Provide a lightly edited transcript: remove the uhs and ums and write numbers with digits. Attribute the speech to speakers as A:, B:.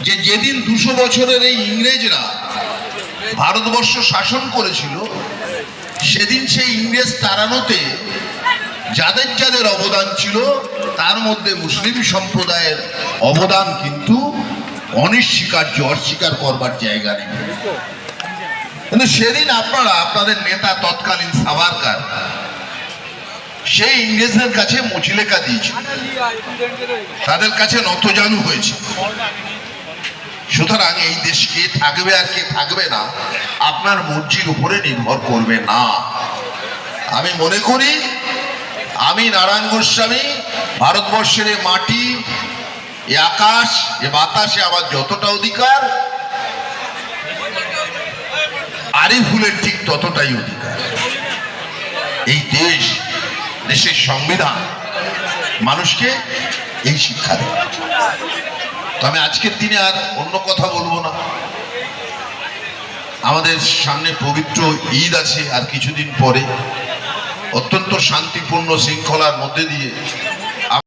A: যে যেদিন 200 বছরের এই ইংরেজরা ভারতবর্ষ শাসন করেছিল, সেদিন সেই ইংরেজ তাড়ানোতে যাদের যাদের অবদান ছিল তার মধ্যে মুসলিম সম্প্রদায়ের অবদান কিন্তু অনস্বীকার্য, অস্বীকার করবার জায়গা নেই। কিন্তু সেদিন আপনারা আপনাদের নেতা তৎকালীন সাভারকার সেই ইংরেজদের কাছে মুচলেকা দিয়েছে, তাদের কাছে নতজানু হয়েছে। সুতরাং এই দেশ কে থাকবে আর কে থাকবে না আপনার মর্জির উপরে নির্ভর করবে না। আমি মনে করি আমি নারায়ণ গোস্বামী ভারতবর্ষের এ মাটি, এ আকাশ, এ বাতাসে আমার যতটা অধিকার, আরিফুলের ঠিক ততটাই অধিকার। এই দেশ, দেশের সংবিধান মানুষকে এই শিক্ষা দেয়। তবে আজকের দিনে আর অন্য কথা বলবো না। আমাদের সামনে পবিত্র ঈদ আছে আর কিছুদিন পরে। অত্যন্ত শান্তিপূর্ণ শৃঙ্খলার মধ্যে দিয়ে